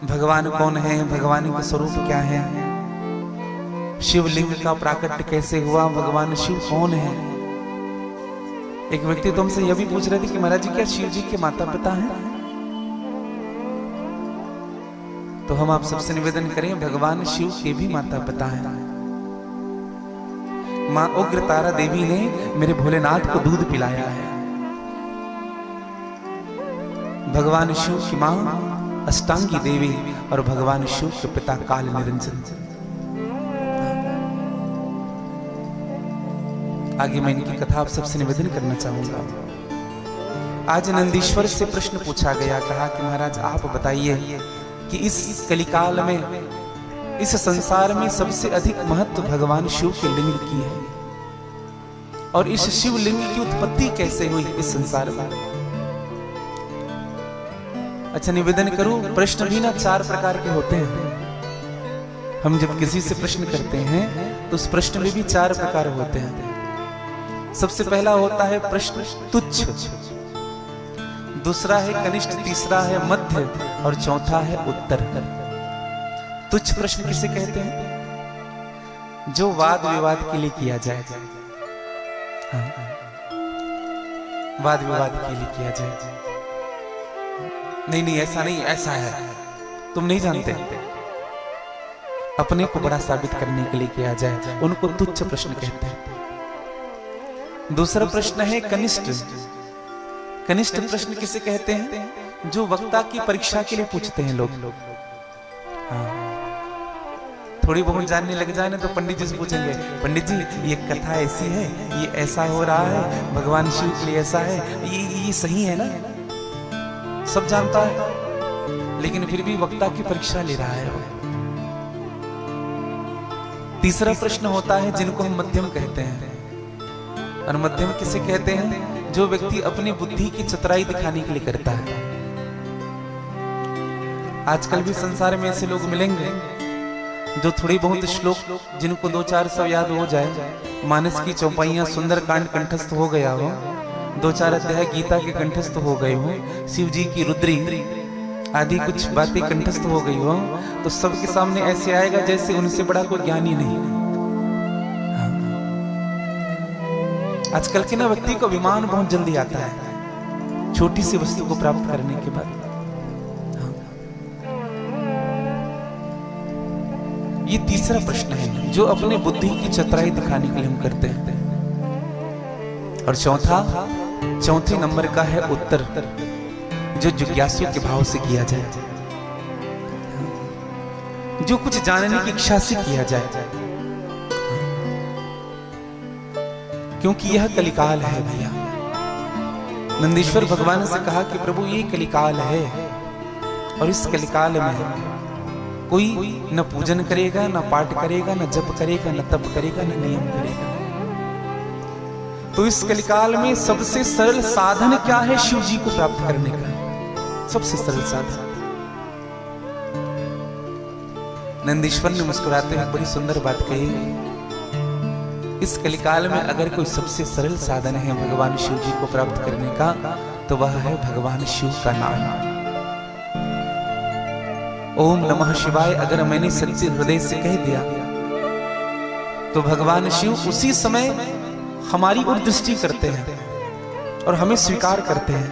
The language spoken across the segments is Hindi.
भगवान कौन है, भगवान का स्वरूप क्या है, शिवलिंग का प्राकट्य कैसे हुआ, भगवान शिव कौन है। एक व्यक्ति तो हमसे यह भी पूछ रहे थे कि महाराज जी क्या शिव जी के माता पिता हैं? तो हम आप सबसे निवेदन करें, भगवान शिव के भी माता पिता हैं। मां उग्र तारा देवी ने मेरे भोलेनाथ को दूध पिलाया है। भगवान शिव की मां अष्टांगी देवी और भगवान शिव के पिता काल निरंजन। आगे मैं इनकी कथा आप सबसे निवेदन करना चाहूंगा। आज नंदीश्वर से प्रश्न पूछा गया, कहा कि महाराज आप बताइए कि इस कलिकाल में, इस संसार में सबसे अधिक महत्व भगवान शिव के लिंग की है, और इस शिव लिंग की उत्पत्ति कैसे हुई इस संसार में। अच्छा निवेदन करूं, प्रश्न भी ना 4 प्रकार के होते हैं। हम जब किसी से प्रश्न करते हैं तो उस प्रश्न में भी 4 प्रकार होते हैं। सबसे पहला होता है प्रश्न तुच्छ, दूसरा है कनिष्ठ, तीसरा है मध्य और चौथा है उत्तर। तुच्छ प्रश्न किसे कहते हैं? जो वाद विवाद के लिए किया जाए। हाँ, वाद विवाद के लिए किया जाए। नहीं नहीं ऐसा नहीं, ऐसा है, तुम नहीं जानते, अपने को बड़ा साबित करने के लिए किया जाए, उनको तुच्छ प्रश्न कहते हैं। दूसरा प्रश्न है कनिष्ठ। कनिष्ठ प्रश्न किसे कहते हैं? जो वक्ता की परीक्षा के लिए पूछते हैं लोग। हाँ, थोड़ी बहुत जानने लग जाए ना तो पंडित जी से पूछेंगे, पंडित जी ये कथा ऐसी है, ये ऐसा हो रहा है, भगवान शिव के लिए ऐसा है, ये सही है ना? सब जानता है लेकिन फिर भी वक्ता की परीक्षा ले रहा है। तीसरा प्रश्न होता है जिनको हम मध्यम कहते हैं। और मध्यम किसे कहते हैं? जो व्यक्ति अपनी बुद्धि की चतुराई दिखाने के लिए करता है। आजकल भी संसार में ऐसे लोग मिलेंगे जो थोड़ी बहुत श्लोक, जिनको 2-4 सौ याद हो जाए, मानस की चौपाइयां सुंदर कांड कंठस्थ हो गया हो, 2-4 अध्याय गीता के कंठस्थ हो गए हो, शिव जी की रुद्री आदि कुछ बातें कंठस्थ हो गई हो, तो सबके सामने ऐसे आएगा जैसे उनसे बड़ा कोई ज्ञानी नहीं। आजकल के ना व्यक्ति को अभिमान बहुत जल्दी आता है छोटी सी वस्तु को प्राप्त करने के बाद। ये तीसरा प्रश्न है जो अपने बुद्धि की चतुराई दिखाने के लिए हम करते हैं। और चौथे नंबर का है उत्तर, जो जिज्ञासु के भाव से किया जाए, जो कुछ जानने की इच्छा से किया जाए, क्योंकि यह कलिकाल है भैया। नंदीश्वर भगवान से कहा कि प्रभु ये कलिकाल है, और इस कलिकाल में कोई न पूजन करेगा, न पाठ करेगा, न जप करेगा, न तप करेगा, न नियम करेगा। तो इस कलिकाल में सबसे सरल साधन क्या है शिव जी को प्राप्त करने का? सबसे सरल साधन। नंदीश्वर ने मुस्कुराते हुए बड़ी सुंदर बात कही, इस कलिकाल में अगर कोई सबसे सरल साधन है भगवान शिव जी को प्राप्त करने का, तो वह है भगवान शिव का नाम। ओम नमः शिवाय अगर मैंने सच्चे हृदय से कह दिया तो भगवान शिव उसी समय हमारी ओर दृष्टि करते हैं और हमें स्वीकार करते हैं।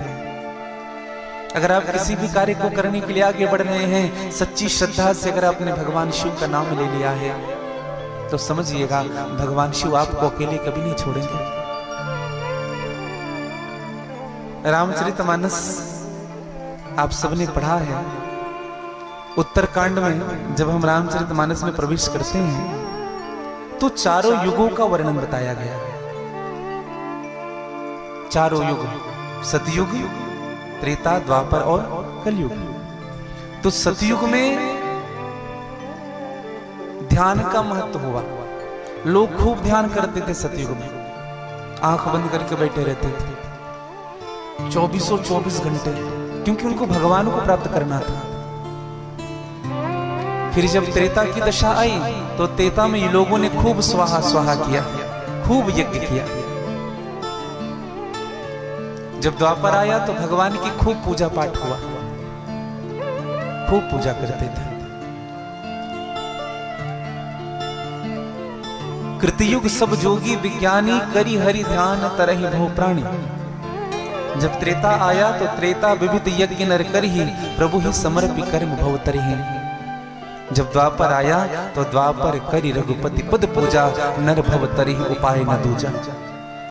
अगर आप किसी भी कार्य को करने के लिए आगे बढ़ रहे हैं, सच्ची श्रद्धा से अगर आपने भगवान शिव का नाम ले लिया है, तो समझिएगा भगवान शिव आपको अकेले कभी नहीं छोड़ेंगे। रामचरितमानस आप सबने पढ़ा है। उत्तरकांड में जब हम रामचरितमानस में प्रवेश करते हैं तो चारों युगों का वर्णन बताया गया है। चारों युग, सतयुग, त्रेता, द्वापर और कलयुग। तो सतयुग में ध्यान का महत्व हुआ। लोग खूब ध्यान करते थे सतयुग में, आंख बंद करके बैठे रहते थे 24 घंटे, क्योंकि उनको भगवान को प्राप्त करना था। फिर जब त्रेता की दशा आई तो त्रेता में लोगों ने खूब स्वाहा स्वाहा किया, खूब यज्ञ किया। जब द्वापर आया तो भगवान की खूब पूजा पाठ हुआ, खूब पूजा करते थे। कृतयुग सब जोगी विज्ञानी, करी हरि ध्यान तरहि भव प्राणी। जब त्रेता आया तो त्रेता विविध यज्ञ नर कर ही, प्रभु ही समर्पि कर्म भव तरहि। जब द्वापर आया तो द्वापर करी रघुपति पद पूजा, नर भव तरहि उपाय न दूजा।